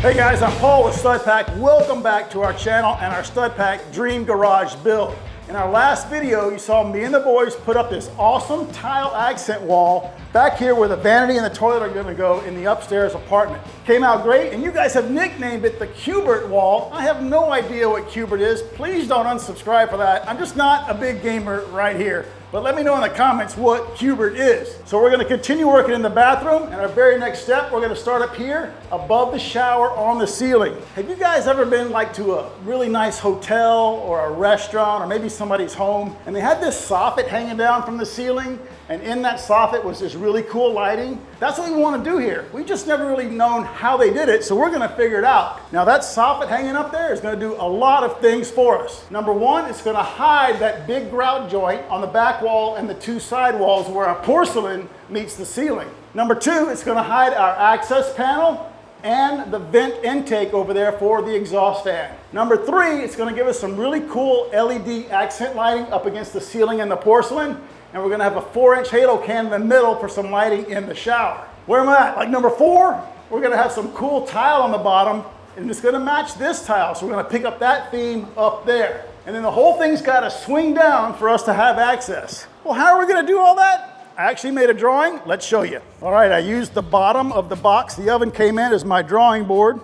Hey guys, I'm Paul with Stud Pack. Welcome back to our channel and our Stud Pack Dream Garage build. In our last video, you saw me and the boys put up this awesome tile accent wall back here where the vanity and the toilet are gonna go in the upstairs apartment. Came out great, and you guys have nicknamed it the Cubert wall. I have no idea what Cubert is. Please don't unsubscribe for that. I'm just not a big gamer right here. But let me know in the comments what Cubert is. So we're gonna continue working in the bathroom, and our very next step, we're gonna start up here above the shower on the ceiling. Have you guys ever been like to a really nice hotel or a restaurant or maybe somebody's home, and they had this soffit hanging down from the ceiling, and in that soffit was this really cool lighting? That's what we wanna do here. We've just never really known how they did it, so we're gonna figure it out. Now that soffit hanging up there is gonna do a lot of things for us. Number one, it's gonna hide that big grout joint on the back wall and the two side walls where our porcelain meets the ceiling. Number two, it's gonna hide our access panel and the vent intake over there for the exhaust fan. Number three, it's gonna give us some really cool LED accent lighting up against the ceiling and the porcelain, and we're gonna have a 4-inch halo can in the middle for some lighting in the shower. Where am I at? Like number four, we're gonna have some cool tile on the bottom, and it's gonna match this tile, so we're gonna pick up that theme up there. And then the whole thing's gotta swing down for us to have access. Well, how are we gonna do all that? I actually made a drawing. Let's show you. All right, I used the bottom of the box the oven came in as my drawing board.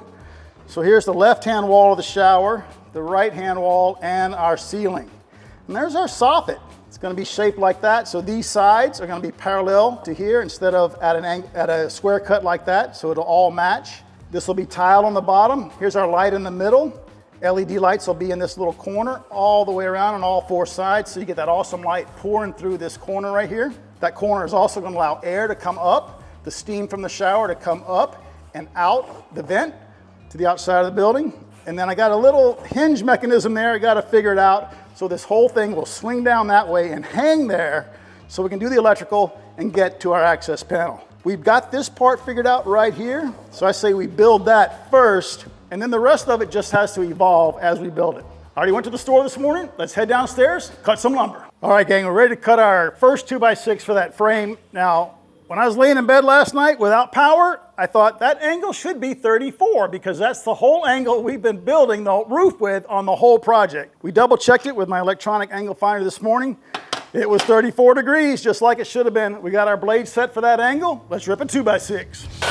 So here's the left-hand wall of the shower, the right-hand wall, and our ceiling. And there's our soffit. It's gonna be shaped like that. So these sides are gonna be parallel to here instead of at a square cut like that, so it'll all match. This will be tile on the bottom. Here's our light in the middle. LED lights will be in this little corner all the way around on all four sides, so you get that awesome light pouring through this corner right here. That corner is also going to allow air to come up, the steam from the shower to come up and out the vent to the outside of the building. And then I got a little hinge mechanism there. I got to figure it out. So this whole thing will swing down that way and hang there so we can do the electrical and get to our access panel. We've got this part figured out right here. So I say we build that first, and then the rest of it just has to evolve as we build it. I already went to the store this morning. Let's head downstairs, cut some lumber. All right, gang, we're ready to cut our first 2x6 for that frame. Now, when I was laying in bed last night without power, I thought that angle should be 34 because that's the whole angle we've been building the roof with on the whole project. We double checked it with my electronic angle finder this morning. It was 34 degrees, just like it should have been. We got our blade set for that angle. Let's rip a 2x6.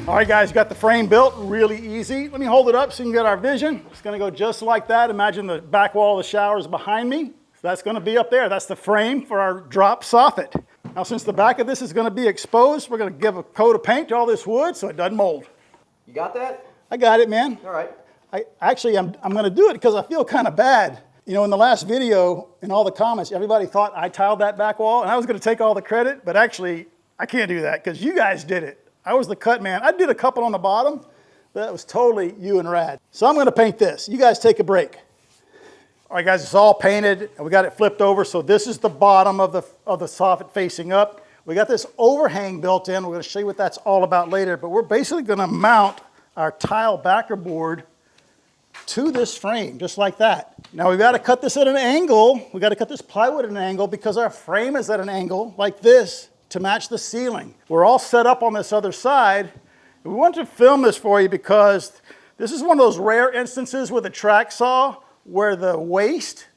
All right, guys, got the frame built, really easy. Let me hold it up so you can get our vision. It's gonna go just like that. Imagine the back wall of the shower is behind me. So that's gonna be up there. That's the frame for our drop soffit. Now, since the back of this is gonna be exposed, we're gonna give a coat of paint to all this wood so it doesn't mold. You got that? I got it, man. All right. I'm gonna do it because I feel kind of bad. You know, in the last video, in all the comments, everybody thought I tiled that back wall, and I was gonna take all the credit, but actually, I can't do that because you guys did it. I was the cut man. I did a couple on the bottom, but that was totally you and Rad. So I'm gonna paint this. You guys take a break. All right, guys, it's all painted, and we got it flipped over, so this is the bottom of the soffit facing up. We got this overhang built in. We're gonna show you what that's all about later, but we're basically gonna mount our tile backer board to this frame, just like that. Now we've gotta cut this at an angle. We gotta cut this plywood at an angle because our frame is at an angle like this to match the ceiling. We're all set up on this other side. We want to film this for you because this is one of those rare instances with a track saw where the waste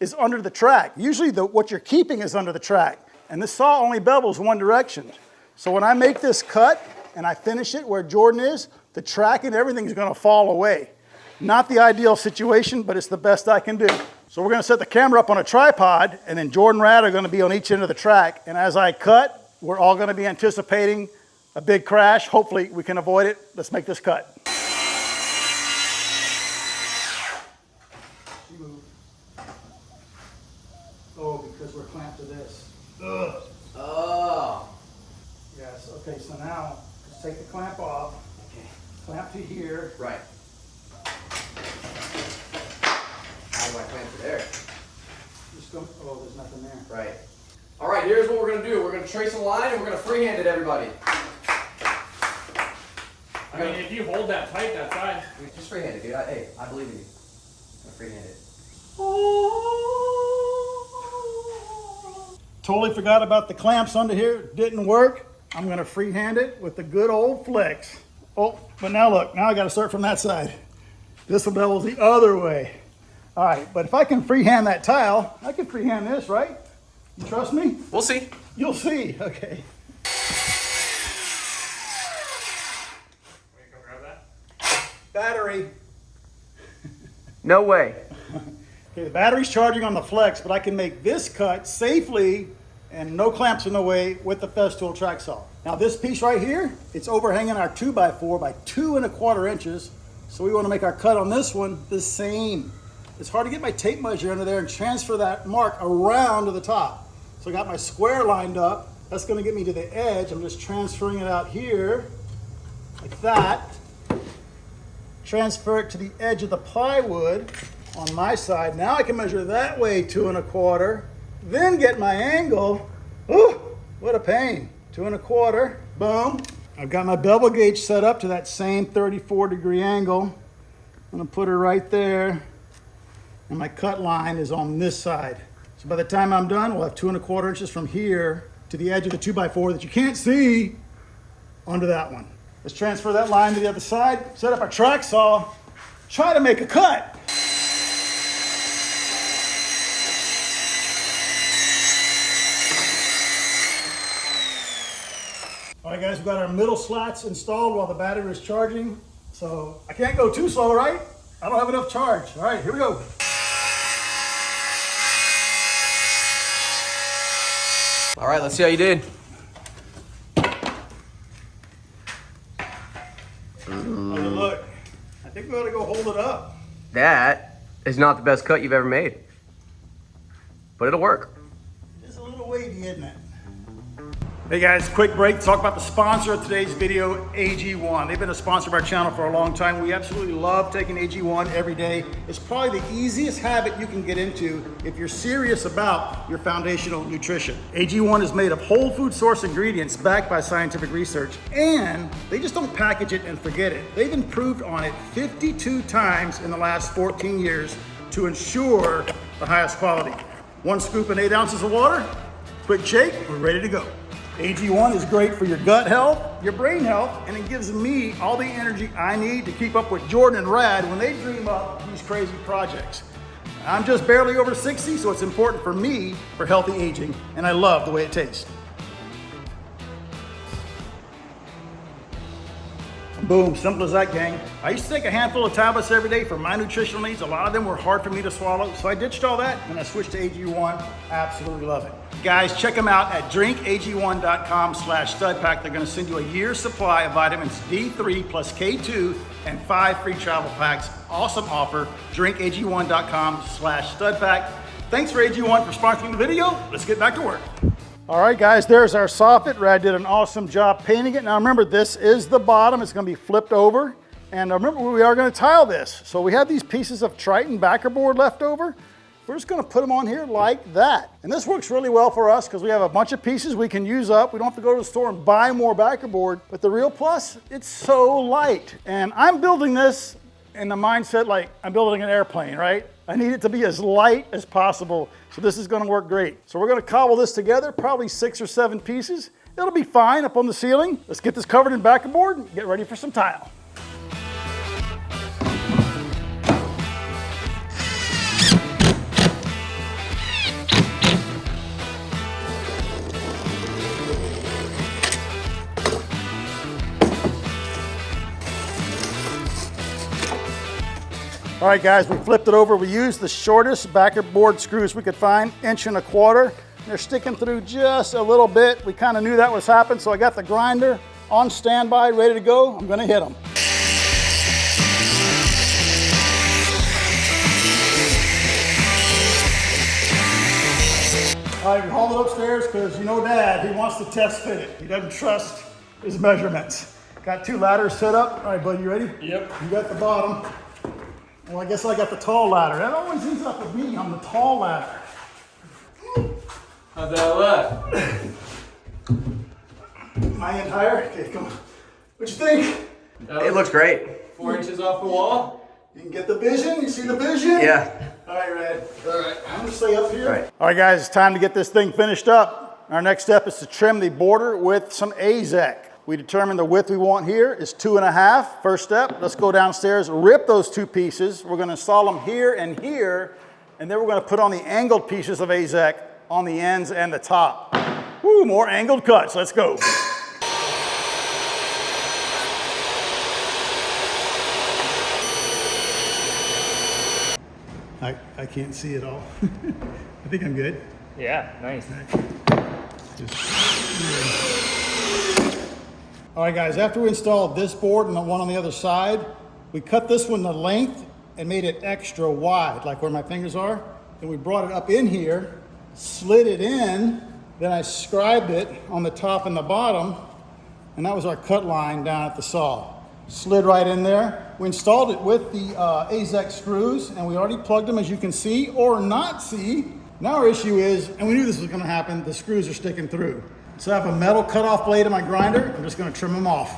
is under the track. Usually what you're keeping is under the track. And this saw only bevels one direction. So when I make this cut and I finish it where Jordan is, the track and everything is gonna fall away. Not the ideal situation, but it's the best I can do. So we're gonna set the camera up on a tripod, and then Jordan and Rad are gonna be on each end of the track. And as I cut, we're all gonna be anticipating a big crash. Hopefully we can avoid it. Let's make this cut. Oh, because we're clamped to this. Ugh. Oh. Okay, so now just take the clamp off. Okay. Clamp to here. Right. How do I clamp to there? Just go, oh, there's nothing there. Right. All right, here's what we're going to do. We're going to trace a line and we're going to freehand it, everybody. I mean, if you hold that tight, that's fine. Just freehand it, dude. Hey, I believe in you. I'm going to freehand it. Totally forgot about the clamps under here. Didn't work. I'm going to freehand it with the good old flex. Oh, but now look, now I got to start from that side. This level's the other way. All right, but if I can freehand that tile, I can freehand this, right? You trust me? We'll see. You'll see. Okay. Will you come grab that? Battery. No way. Okay, the battery's charging on the flex, but I can make this cut safely and no clamps in the way with the Festool track saw. Now this piece right here, it's overhanging our 2x4 by 2¼ inches. So we want to make our cut on this one the same. It's hard to get my tape measure under there and transfer that mark around to the top. So I got my square lined up. That's going to get me to the edge. I'm just transferring it out here like that. Transfer it to the edge of the plywood on my side. Now I can measure that way 2¼ then get my angle. Ooh, what a pain. 2¼ boom. I've got my bevel gauge set up to that same 34° angle. I'm gonna put her right there. And my cut line is on this side. So by the time I'm done, we'll have 2¼ inches from here to the edge of the 2x4 that you can't see onto that one. Let's transfer that line to the other side, set up our track saw, try to make a cut. All right, guys, we've got our middle slats installed while the battery is charging. So I can't go too slow, right? I don't have enough charge. All right, here we go. All right, let's see how you did. Oh, look, I think we ought to go hold it up. That is not the best cut you've ever made, but it'll work. It's a little wavy, isn't it? Hey guys, quick break to talk about the sponsor of today's video, AG1. They've been a sponsor of our channel for a long time. We absolutely love taking AG1 every day. It's probably the easiest habit you can get into if you're serious about your foundational nutrition. AG1 is made of whole food source ingredients backed by scientific research, and they just don't package it and forget it. They've improved on it 52 times in the last 14 years to ensure the highest quality. 1 scoop and 8 ounces of water, quick shake, we're ready to go. AG1 is great for your gut health, your brain health, and it gives me all the energy I need to keep up with Jordan and Rad when they dream up these crazy projects. I'm just barely over 60, so it's important for me for healthy aging, and I love the way it tastes. Boom, simple as that, gang. I used to take a handful of tablets every day for my nutritional needs. A lot of them were hard for me to swallow, so I ditched all that and I switched to AG1. Absolutely love it. Guys, check them out at drinkag1.com/studpack. They're gonna send you a year's supply of vitamins D3 plus K2 and 5 free travel packs. Awesome offer, drinkag1.com/studpack. Thanks for AG1 for sponsoring the video. Let's get back to work. All right, guys, there's our soffit. Rad did an awesome job painting it. Now remember, this is the bottom. It's gonna be flipped over. And remember, we are gonna tile this. So we have these pieces of Triton backer board left over. We're just gonna put them on here like that. And this works really well for us because we have a bunch of pieces we can use up. We don't have to go to the store and buy more backer board. But the real plus, it's so light. And I'm building this in the mindset like I'm building an airplane, right? I need it to be as light as possible. So this is gonna work great. So we're gonna cobble this together, probably 6 or 7 pieces. It'll be fine up on the ceiling. Let's get this covered in backer board and get ready for some tile. All right, guys, we flipped it over. We used the shortest backer board screws we could find, 1¼ inch. They're sticking through just a little bit. We kind of knew that was happening, so I got the grinder on standby, ready to go. I'm gonna hit them. All right, we hauled it upstairs because you know Dad, he wants to test fit it. He doesn't trust his measurements. Got 2 ladders set up. All right, buddy, you ready? Yep. You got the bottom. Well, I guess I got the tall ladder. That always ends up with me on the tall ladder. How's that look? My end higher? Okay, come on. What you think? It looks great. 4 inches off the wall. You can get the vision? You see the vision? Yeah. All right, Red. All right. I'm gonna stay up here. All right. All right, guys, it's time to get this thing finished up. Our next step is to trim the border with some AZEK. We determined the width we want here is 2.5. First step, let's go downstairs, rip those 2 pieces. We're gonna install them here, and then we're gonna put on the angled pieces of AZEK on the ends and the top. Woo, more angled cuts, let's go. I can't see it all. I think I'm good. Yeah, nice. All right, guys, after we installed this board and the one on the other side, we cut this one to length and made it extra wide, like where my fingers are. Then we brought it up in here, slid it in, then I scribed it on the top and the bottom, and that was our cut line down at the saw. Slid right in there. We installed it with the AZEK screws, and we already plugged them, as you can see, or not see. Now our issue is, and we knew this was gonna happen, the screws are sticking through. So I have a metal cutoff blade in my grinder. I'm just gonna trim them off.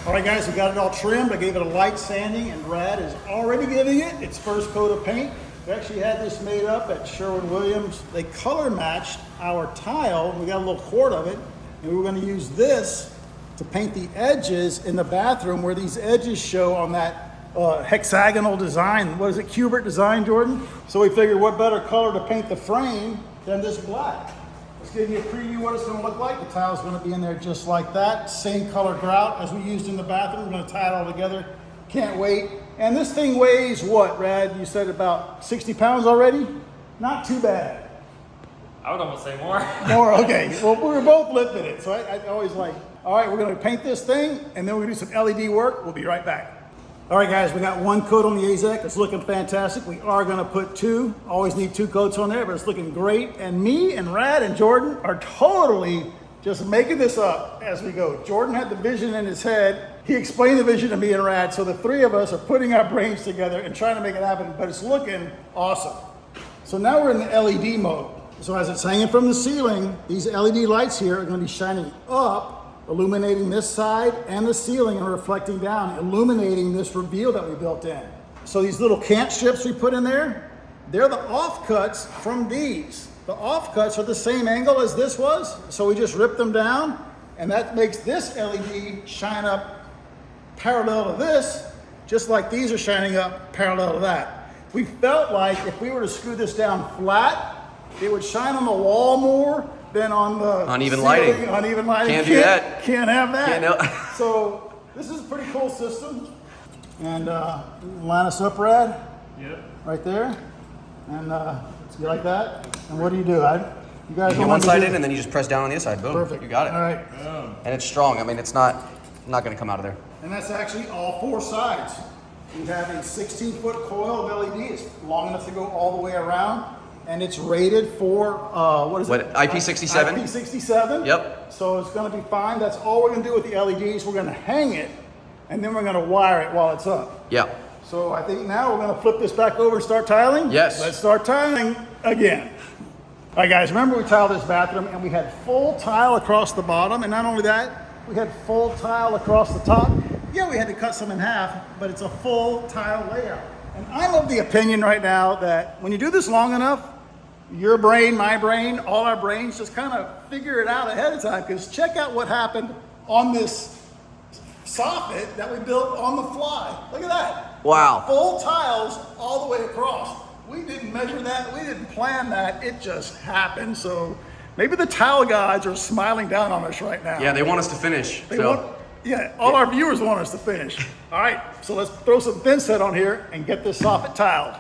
All right, guys, we got it all trimmed. I gave it a light sanding, and Brad is already giving it its first coat of paint. We actually had this made up at Sherwin-Williams. They color matched our tile. We got a little quart of it, and we were going to use this to paint the edges in the bathroom where these edges show on that hexagonal design. What is it, Cubert design, Jordan? So we figured what better color to paint the frame than this black. Let's give you a preview what it's going to look like. The tile's going to be in there just like that. Same color grout as we used in the bathroom. We're going to tie it all together. Can't wait. And this thing weighs what, Rad? You said about 60 pounds already? Not too bad. I would almost say more. More, okay. Well, we were both lifting it, so I always like, all right, we're going to paint this thing, and then we're going to do some LED work. We'll be right back. All right, guys, we got 1 coat on the AZEK. It's looking fantastic. We are going to put 2. Always need 2 coats on there, but it's looking great. And me and Rad and Jordan are totally just making this up as we go. Jordan had the vision in his head. He explained the vision to me and Rad, so the 3 of us are putting our brains together and trying to make it happen, but it's looking awesome. So now we're in the LED mode. So as it's hanging from the ceiling, these LED lights here are going to be shining up, illuminating this side and the ceiling and reflecting down, illuminating this reveal that we built in. So these little cant strips we put in there, they're the offcuts from these. The offcuts are the same angle as this was, so we just ripped them down, and that makes this LED shine up parallel to this, just like these are shining up parallel to that. We felt like if we were to screw this down flat, it would shine on the wall more than on the Uneven ceiling. lighting. Uneven lighting. Can't do that. Can't have that. Can't no. So this is a pretty cool system. And line us up, Rad. Yep. Right there. And you like that? And what do? You guys You get one side in, and then you just press down on the other side. Boom. Perfect. You got it. All right. And it's strong. I mean, it's not going to come out of there. And that's actually all 4 sides. We have a 16-foot coil of LED. It's long enough to go all the way around. And it's rated for, what is it? IP67? IP67. Yep. So it's going to be fine. That's all we're going to do with the LEDs. We're going to hang it, and then we're going to wire it while it's up. Yeah. So I think now we're going to flip this back over and start tiling. Yes. Let's start tiling again. All right, guys, remember we tiled this bathroom, and we had full tile across the bottom. And not only that, we had full tile across the top. Yeah, we had to cut some in half, but it's a full tile layout. And I'm of the opinion right now that when you do this long enough, your brain, my brain, all our brains just kind of figure it out ahead of time. Because check out what happened on this soffit that we built on the fly. Look at that. Wow. Full tiles all the way across. We didn't measure that. We didn't plan that. It just happened. So maybe the tile gods are smiling down on us right now. Yeah, they want us to finish. All our viewers want us to finish. All right, so let's throw some thin set on here and get this soffit tiled.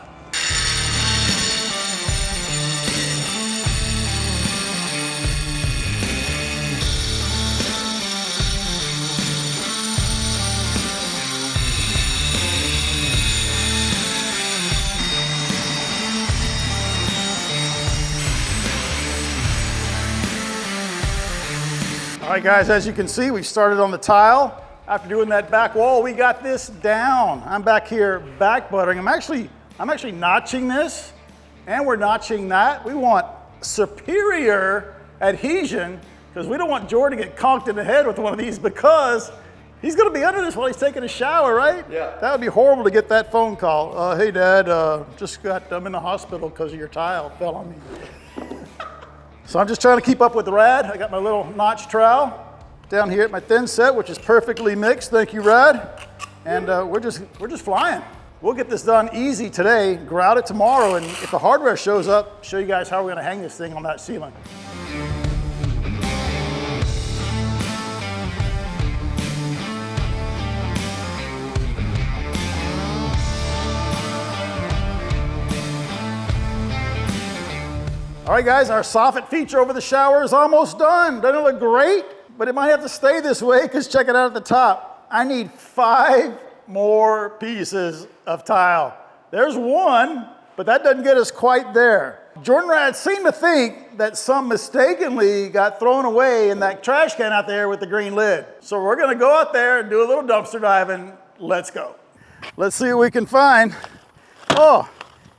All right, guys, as you can see, we started on the tile. After doing that back wall, we got this down. I'm back here back buttering. I'm actually notching this, and we're notching that. We want superior adhesion because we don't want Jordan to get conked in the head with one of these because he's going to be under this while he's taking a shower, right? Yeah. That would be horrible to get that phone call. Hey, Dad, I'm in the hospital because of your tile fell on me. So I'm just trying to keep up with the rad. I got my little notch trowel down here at my thin set, which is perfectly mixed. Thank you, Rad. And we're just flying. We'll get this done easy today, grout it tomorrow, and if the hardware shows up, show you guys how we're gonna hang this thing on that ceiling. All right, guys, our Soffit feature over the shower is almost done. Doesn't it look great? But it might have to stay this way because check it out at the top. I need 5 more pieces of tile. There's one, but that doesn't get us quite there. Jordan Rad seemed to think that some mistakenly got thrown away in that trash can out there with the green lid. So we're gonna go out there and do a little dumpster diving. Let's go. Let's see what we can find. Oh,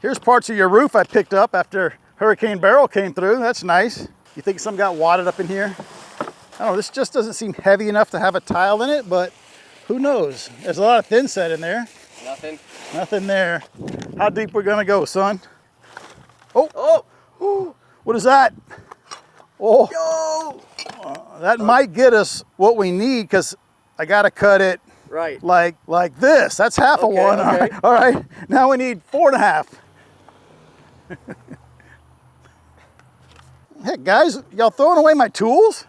here's parts of your roof I picked up after Hurricane Beryl came through. That's nice. You think some got wadded up in here? I don't know, this just doesn't seem heavy enough to have a tile in it, but who knows? There's a lot of thin set in there. Nothing. Nothing there. How deep we're gonna go, son? Oh, oh, what is that? Oh, that might get us what we need because I gotta cut it Right. like this. That's half of one. Okay. All right, now we need 4.5. Heck, guys, y'all throwing away my tools?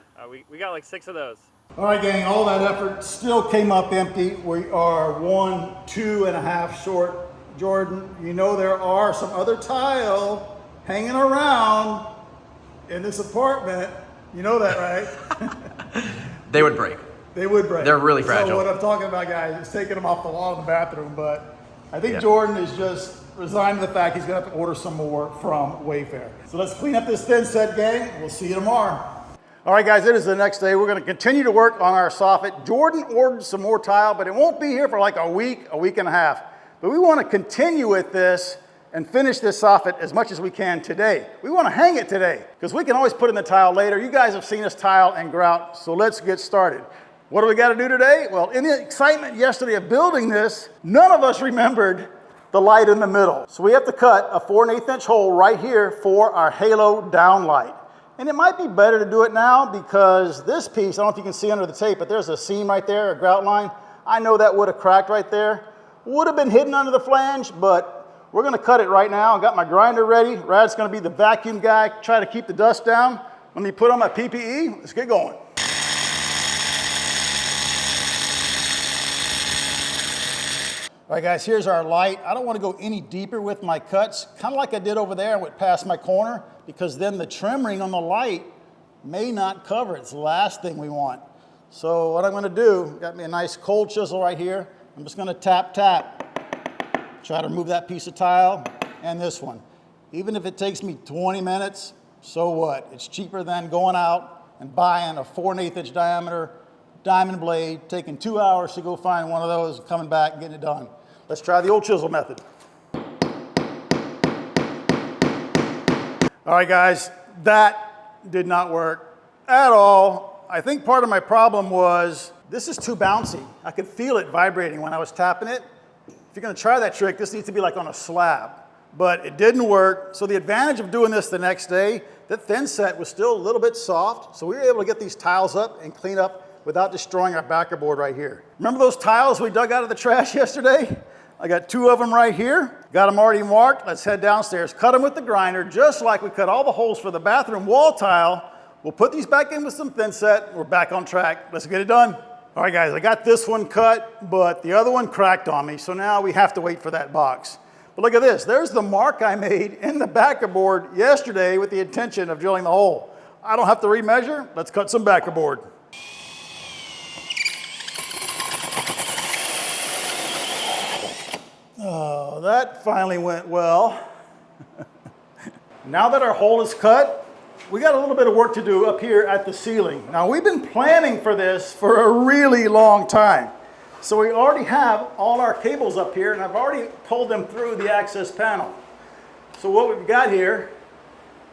We got like 6 of those. All right, gang, all that effort still came up empty. We are 1, 2.5 short. Jordan, you know there are some other tile hanging around in this apartment. You know that, right? They would break. They would break. They're really fragile. So what I'm talking about, guys, is taking them off the wall in the bathroom, but I think Jordan is just resigned to the fact he's gonna have to order some more from Wayfair. So let's clean up this thin set, gang. We'll see you tomorrow. All right, guys, it is the next day. We're gonna continue to work on our soffit. Jordan ordered some more tile, but it won't be here for like a week and a half. But we wanna continue with this and finish this soffit as much as we can today. We wanna hang it today, because we can always put in the tile later. You guys have seen us tile and grout, so let's get started. What do we gotta do today? Well, in the excitement yesterday of building this, none of us remembered the light in the middle. So we have to cut a 4 1/8 inch hole right here for our halo down light. And it might be better to do it now because this piece, I don't know if you can see under the tape, but there's a seam right there, a grout line. I know that would have cracked right there. Would have been hidden under the flange, but we're gonna cut it right now. I got my grinder ready. Rad's gonna be the vacuum guy, try to keep the dust down. Let me put on my PPE, let's get going. All right, guys, here's our light. I don't want to go any deeper with my cuts, kind of like I did over there. I went past my corner because then the trim ring on the light may not cover it. It's the last thing we want. So what I'm going to do, got me a nice cold chisel right here. I'm just going to tap, try to remove that piece of tile and this one. Even if it takes me 20 minutes, so what? It's cheaper than going out and buying a 4 1/8 inch diameter diamond blade, taking 2 hours to go find one of those, coming back and getting it done. Let's try the old chisel method. All right, guys, that did not work at all. I think part of my problem was this is too bouncy. I could feel it vibrating when I was tapping it. If you're gonna try that trick, this needs to be like on a slab, but it didn't work. So the advantage of doing this the next day, that thin set was still a little bit soft, so we were able to get these tiles up and clean up without destroying our backer board right here. Remember those tiles we dug out of the trash yesterday? I got 2 of them right here. Got them already marked. Let's head downstairs. Cut them with the grinder, just like we cut all the holes for the bathroom wall tile. We'll put these back in with some thin set. We're back on track. Let's get it done. All right, guys, I got this one cut, but the other one cracked on me, so now we have to wait for that box. But look at this. There's the mark I made in the backer board yesterday with the intention of drilling the hole. I don't have to remeasure. Let's cut some backer board. Oh, that finally went well. Now that our hole is cut, we got a little bit of work to do up here at the ceiling. Now we've been planning for this for a really long time. So we already have all our cables up here, and I've already pulled them through the access panel. So what we've got here,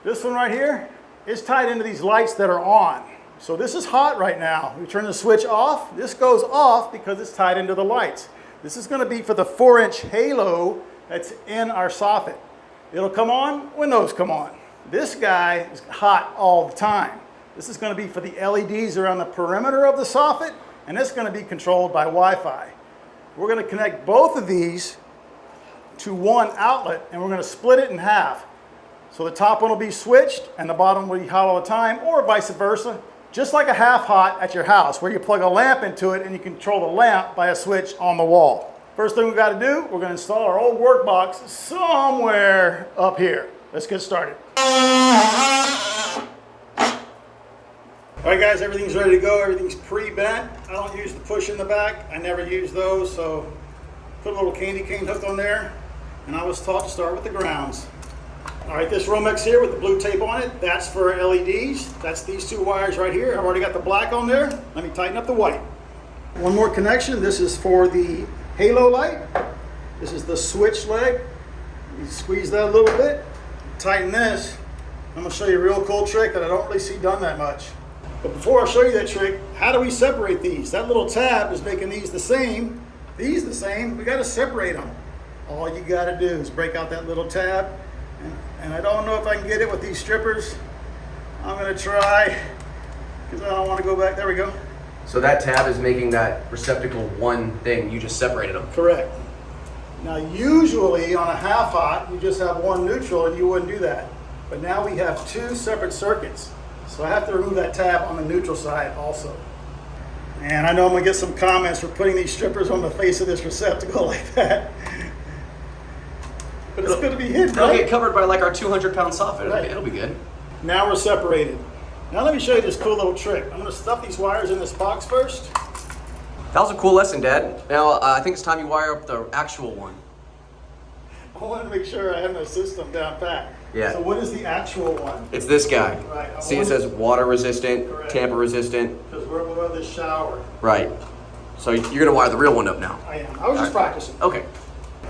this one right here, is tied into these lights that are on. So this is hot right now. We turn the switch off. This goes off because it's tied into the lights. This is going to be for the 4-inch halo that's in our soffit. It'll come on when those come on. This guy is hot all the time. This is going to be for the LEDs around the perimeter of the soffit, and it's going to be controlled by Wi-Fi. We're going to connect both of these to one outlet, and we're going to split it in half. So the top one will be switched and the bottom will be hot all the time, or vice versa, just like a half hot at your house where you plug a lamp into it and you control the lamp by a switch on the wall. First thing we've got to do, we're going to install our old work box somewhere up here. Let's get started. All right guys, everything's ready to go. Everything's pre-bent. I don't use the push in the back. I never use those, so put a little candy cane hook on there. And I was taught to start with the grounds. All right, this Romex here with the blue tape on it, that's for LEDs. That's these two wires right here. I've already got the black on there. Let me tighten up the white. One more connection. This is for the halo light. This is the switch leg. You squeeze that a little bit, tighten this. I'm gonna show you a real cool trick that I don't really see done that much. But before I show you that trick, how do we separate these? That little tab is making these the same, we gotta separate them. All you gotta do is break out that little tab, and I don't know if I can get it with these strippers. I'm gonna try, because I don't wanna go back, there we go. So that tab is making that receptacle one thing, you just separated them. Correct. Now usually on a half hot, you just have one neutral and you wouldn't do that. But now we have two separate circuits. So I have to remove that tab on the neutral side also. And I know I'm gonna get some comments for putting these strippers on the face of this receptacle like that. But it's gonna be hidden, It'll right? get covered by like our 200-pound soffit. Right. It'll be good. Now we're separated. Now let me show you this cool little trick. I'm gonna stuff these wires in this box first. That was a cool lesson, Dad. Now, I think it's time you wire up the actual one. I wanted to make sure I have my system down pat. Yeah. So what is the actual one? It's this guy. Right. See, it says water resistant, Correct. tamper resistant. Because we're above the shower. Right. So you're gonna wire the real one up now. I am. I was just practicing. Okay.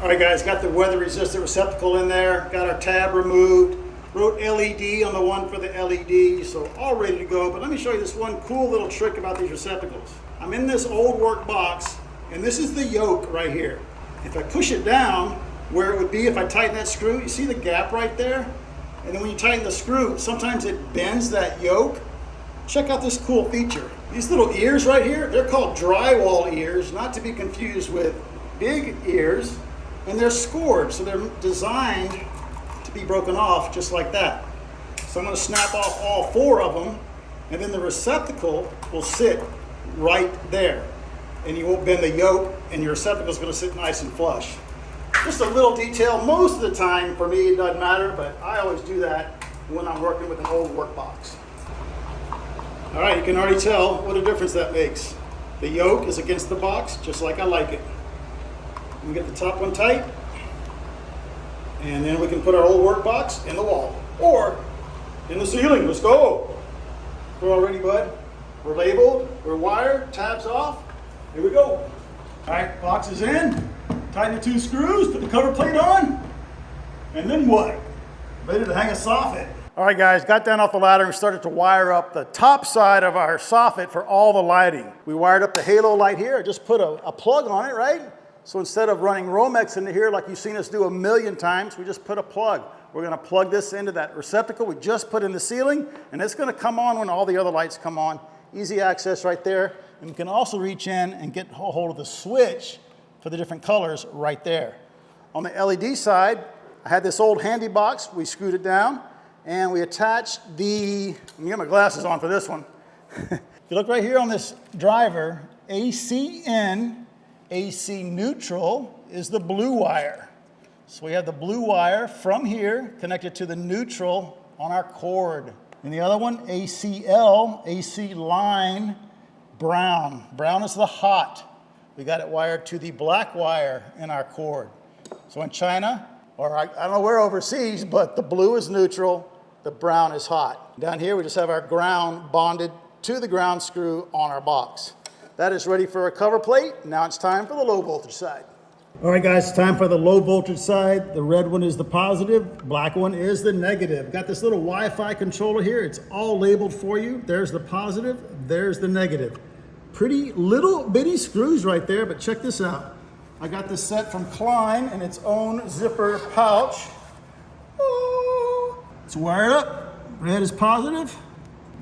All right, guys, got the weather resistant receptacle in there. Got our tab removed. Wrote LED on the one for the LED, so all ready to go. But let me show you this one cool little trick about these receptacles. I'm in this old work box, and this is the yoke right here. If I push it down, where it would be if I tighten that screw, you see the gap right there? And then when you tighten the screw, sometimes it bends that yoke. Check out this cool feature. These little ears right here, they're called drywall ears, not to be confused with big ears, and they're scored, so they're designed to be broken off just like that. So I'm going to snap off all four of them, and then the receptacle will sit right there, and you won't bend the yoke, and your receptacle is going to sit nice and flush. Just a little detail. Most of the time for me it doesn't matter, but I always do that when I'm working with an old work box. All right, you can already tell what a difference that makes. The yoke is against the box just like I like it. We get the top one tight, and then we can put our old work box in the wall or in the ceiling. Let's go. We're all ready, bud. We're labeled, we're wired, tabs off. Here we go. All right, box is in. Tighten the two screws, put the cover plate on, and then what? Ready to hang a soffit. All right, guys, got down off the ladder and started to wire up the top side of our soffit for all the lighting. We wired up the halo light here. I just put a plug on it, right? So instead of running Romex into here like you've seen us do a million times, we just put a plug. We're gonna plug this into that receptacle we just put in the ceiling, and it's gonna come on when all the other lights come on. Easy access right there. And we can also reach in and get a hold of the switch for the different colors right there. On the LED side, I had this old handy box. We screwed it down, and we attached the, let me get my glasses on for this one. If you look right here on this driver, AC in, AC neutral is the blue wire. So we have the blue wire from here connected to the neutral on our cord. And the other one, ACL, AC line, brown. Brown is the hot. We got it wired to the black wire in our cord. So in China, or I don't know where overseas, but the blue is neutral, the brown is hot. Down here, we just have our ground bonded to the ground screw on our box. That is ready for a cover plate. Now it's time for the low voltage side. All right, guys, it's time for the low voltage side. The red one is the positive, black one is the negative. Got this little Wi-Fi controller here. It's all labeled for you. There's the positive, there's the negative. Pretty little bitty screws right there, but check this out. I got this set from Klein in its own zipper pouch. It's wired up. Red is positive.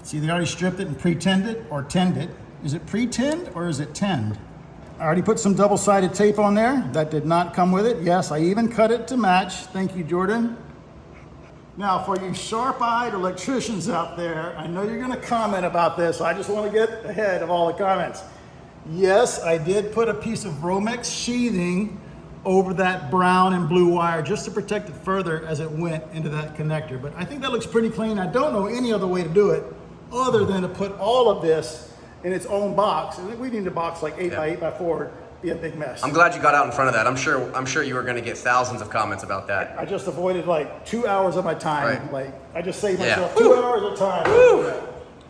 See, they already stripped it and pre-tinned it or tinned it. Is it pre-tinned or is it tinned? I already put some double-sided tape on there. That did not come with it. Yes, I even cut it to match. Thank you, Jordan. Now, for you sharp-eyed electricians out there, I know you're gonna comment about this. I just wanna get ahead of all the comments. Yes, I did put a piece of Romex sheathing over that brown and blue wire just to protect it further as it went into that connector. But I think that looks pretty clean. I don't know any other way to do it other than to put all of this in its own box. And we need a box like 8x8x4, be a big mess. I'm glad you got out in front of that. I'm sure you were going to get thousands of comments about that. I just avoided like 2 hours of my time. Right. Like I just saved myself Yeah. 2 hours of time.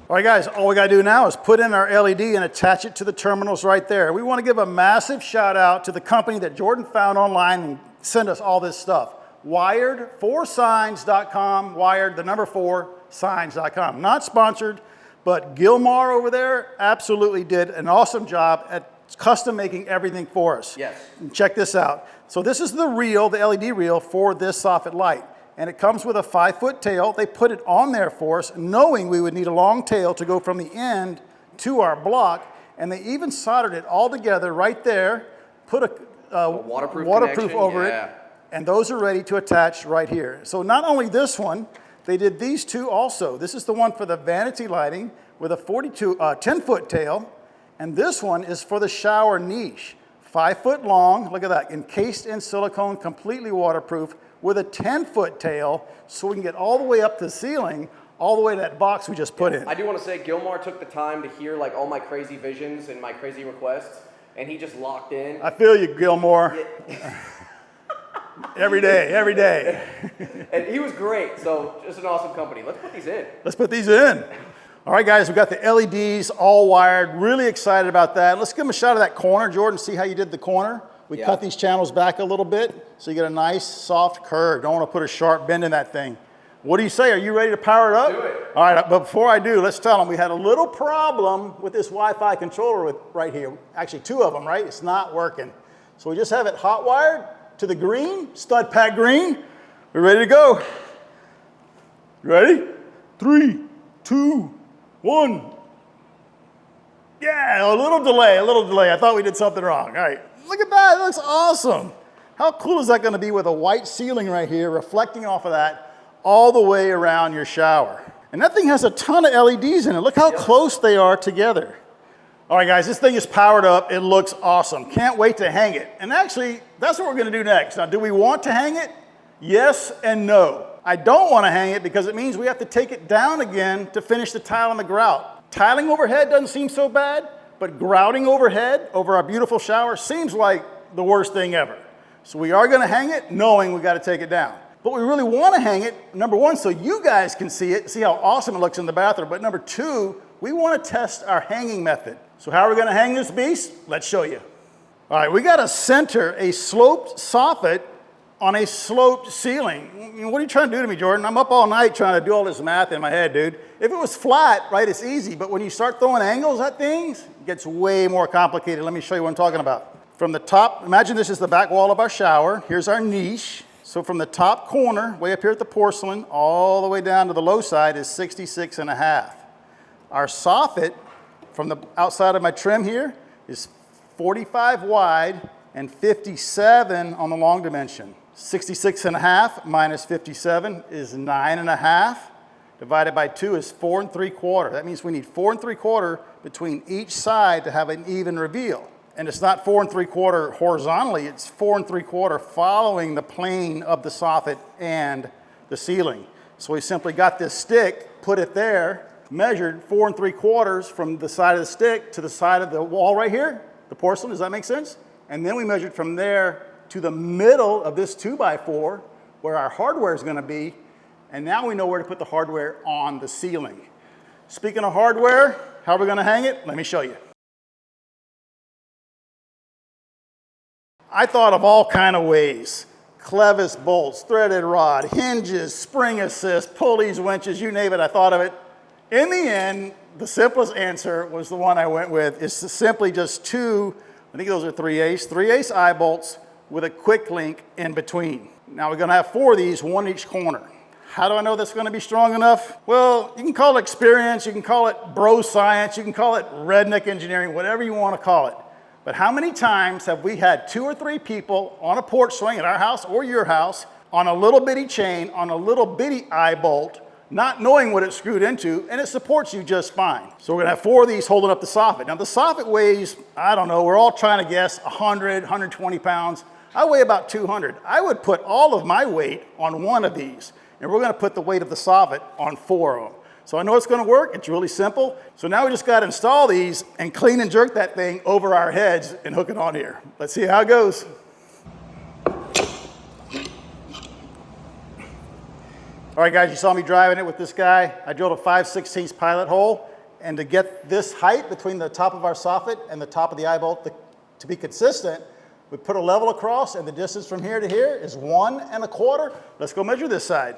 All right, guys, all we gotta do now is put in our LED and attach it to the terminals right there. We wanna give a massive shout out to the company that Jordan found online and sent us all this stuff. Wired4signs.com, wired, the number 4, signs.com. Not sponsored, but Gilmar over there absolutely did an awesome job at custom making everything for us. Yes. And check this out. So this is the reel, the LED reel for this Soffit light. And it comes with a 5-foot tail. They put it on there for us, knowing we would need a long tail to go from the end to our block. And they even soldered it all together right there, put a waterproof over it, and those are ready to attach right here. So not only this one, they did these two also. This is the one for the vanity lighting with a 10-foot tail, and this one is for the shower niche. 5 foot long, look at that, encased in silicone, completely waterproof, with a 10-foot tail, so we can get all the way up to the ceiling, all the way to that box we just put in. I do want to say Gilmar took the time to hear like all my crazy visions and my crazy requests, and he just locked in. I feel you, Gilmore. Yeah. Every day, every day. And he was great, so just an awesome company. Let's put these in. Let's put these in. All right, guys, we got the LEDs all wired. Really excited about that. Let's give them a shot of that corner, Jordan, see how you did the corner. We cut these channels back a little bit so you get a nice soft curve. Don't want to put a sharp bend in that thing. What do you say? Are you ready to power it up? Do it. All right, but before I do, let's tell them we had a little problem with this Wi-Fi controller right here. Actually, 2 of them, right? It's not working. So we just have it hot wired to the green, stud pack green. We're ready to go. Ready? 3, 2, 1. Yeah, a little delay, a little delay. I thought we did something wrong. All right, look at that, it looks awesome. How cool is that gonna be with a white ceiling right here, reflecting off of that all the way around your shower? And that thing has a ton of LEDs in it. Look how close they are together. All right, guys, this thing is powered up. It looks awesome. Can't wait to hang it. And actually, that's what we're gonna do next. Now, do we want to hang it? Yes and no. I don't wanna hang it because it means we have to take it down again to finish the tile and the grout. Tiling overhead doesn't seem so bad, but grouting overhead over our beautiful shower seems like the worst thing ever. So we are gonna hang it knowing we gotta take it down. But we really wanna hang it, number 1, so you guys can see it, see how awesome it looks in the bathroom. But number 2, we wanna test our hanging method. So how are we gonna hang this beast? Let's show you. All right, we gotta center a sloped soffit on a sloped ceiling. What are you trying to do to me, Jordan? I'm up all night trying to do all this math in my head, dude. If it was flat, right, it's easy. But when you start throwing angles at things, it gets way more complicated. Let me show you what I'm talking about. From the top, imagine this is the back wall of our shower. Here's our niche. So from the top corner, way up here at the porcelain, all the way down to the low side is 66.5. Our soffit, from the outside of my trim here, is 45 wide and 57 on the long dimension. 66.5 minus 57 is 9.5. Divided by 2 is 4 3/4. That means we need 4 3/4 between each side to have an even reveal. And it's not 4 3/4 horizontally, it's 4 3/4 following the plane of the soffit and the ceiling. So we simply got this stick, put it there, measured 4 3/4 from the side of the stick to the side of the wall right here, the porcelain, does that make sense? And then we measured from there to the middle of this 2x4 where our hardware is gonna be, And now we know where to put the hardware on the ceiling. Speaking of hardware, how are we gonna hang it? Let me show you. I thought of all kind of ways. Clevis bolts, threaded rod, hinges, spring assist, pulleys, winches, you name it, I thought of it. In the end, the simplest answer was the one I went with. It's simply just two, I think those are 3/8 eye bolts with a quick link in between. Now we're gonna have 4 of these, one each corner. How do I know that's gonna be strong enough? Well, you can call it experience, you can call it bro science, you can call it redneck engineering, whatever you wanna call it. But how many times have we had 2 or 3 people on a porch swing at our house or your house on a little bitty chain, on a little bitty eye bolt, not knowing what it's screwed into, and it supports you just fine. So we're gonna have 4 of these holding up the soffit. Now the soffit weighs, I don't know, we're all trying to guess 100, 120 pounds. I weigh about 200. I would put all of my weight on one of these, and we're gonna put the weight of the soffit on 4 of them. So I know it's gonna work, it's really simple. So now we just gotta install these and clean and jerk that thing over our heads and hook it on here. Let's see how it goes. All right guys, you saw me driving it with this guy. I drilled a 5/16 pilot hole, and to get this height between the top of our soffit and the top of the eye bolt to be consistent, we put a level across, and the distance from here to here is 1 1/4. Let's go measure this side.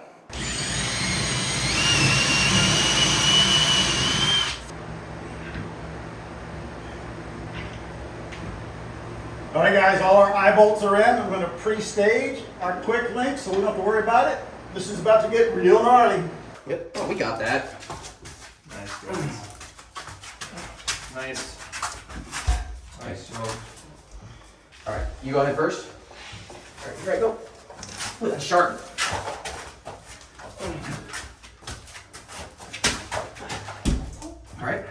All right guys, all our eye bolts are in. I'm gonna pre-stage our quick link so we don't have to worry about it. This is about to get real gnarly. Yep. Oh, we got that. Nice, guys. Nice. Nice job. All right, you go ahead first. All right, here I go. Look, that's sharp. All right.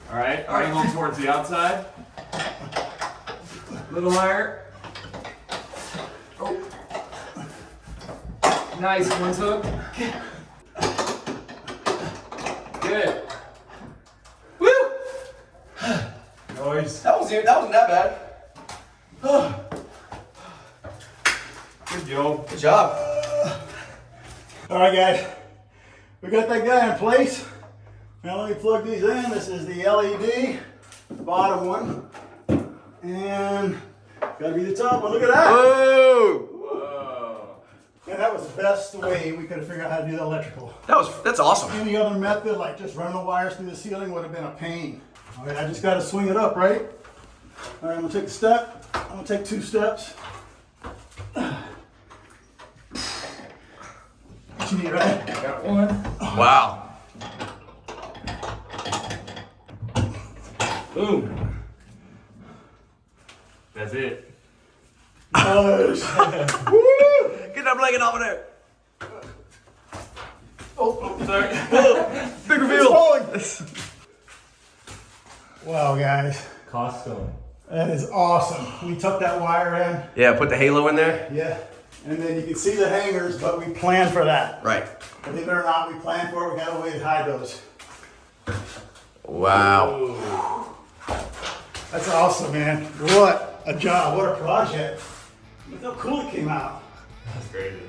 All right, angle towards the outside. A little higher. Oh. Nice, one's hook. Good. Woo! Nice. That wasn't that bad. Good job. Good job. All right guys, we got that guy in place. Now let me plug these in. This is the LED, the bottom one, and gotta be the top one. Look at that. Whoa! Whoa. And that was the best way we could have figured out how to do the electrical. That's awesome. Any other method, like just running the wires through the ceiling, would have been a pain. All right, I just gotta swing it up, right? All right, I'm gonna take a step. I'm gonna take 2 steps. What you need, right? Got one. Wow. Boom. That's it. Nice. Get that blanket off of there. Oh, Sorry. Big it's reveal. falling. Wow, guys, Costco. that is awesome. We tucked that wire in. Yeah, put the halo in there. Yeah, and then you can see the hangers, but we planned for that. Right. Believe it or not, we planned for it. We got a way to hide those. Wow. Ooh. That's awesome, man. What a job. What a project. Look how cool it came out. That's crazy.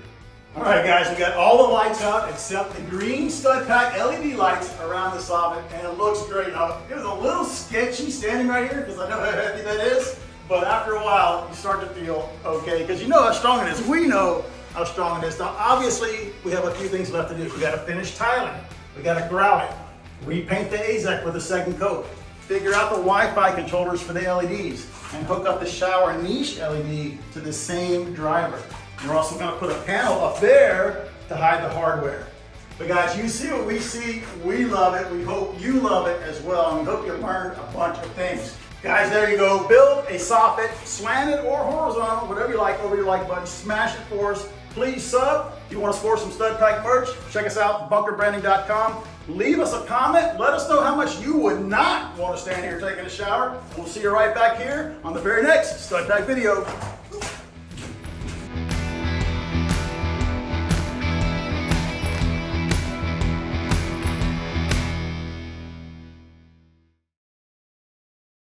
All right, guys, we got all the lights out except the green stud pack LED lights around the soffit, and it looks great. Now, it was a little sketchy standing right here because I know how heavy that is, but after a while, you start to feel okay because you know how strong it is. We know how strong it is. Now, obviously, we have a few things left to do. We got to finish tiling. We got to grout it. Repaint the AZEC with a second coat. Figure out the Wi-Fi controllers for the LEDs and hook up the shower niche LED to the same driver. We're also going to put a panel up there to hide the hardware. But guys, you see what we see. We love it. We hope you love it as well. And we hope you learned a bunch of things. Guys, there you go. Build a soffit, slanted or horizontal, whatever you like, over your like button. Smash it for us. Please sub. If you want to score some stud pack merch, check us out, bunkerbranding.com. Leave us a comment. Let us know how much you would not want to stand here taking a shower. We'll see you right back here on the very next stud pack video.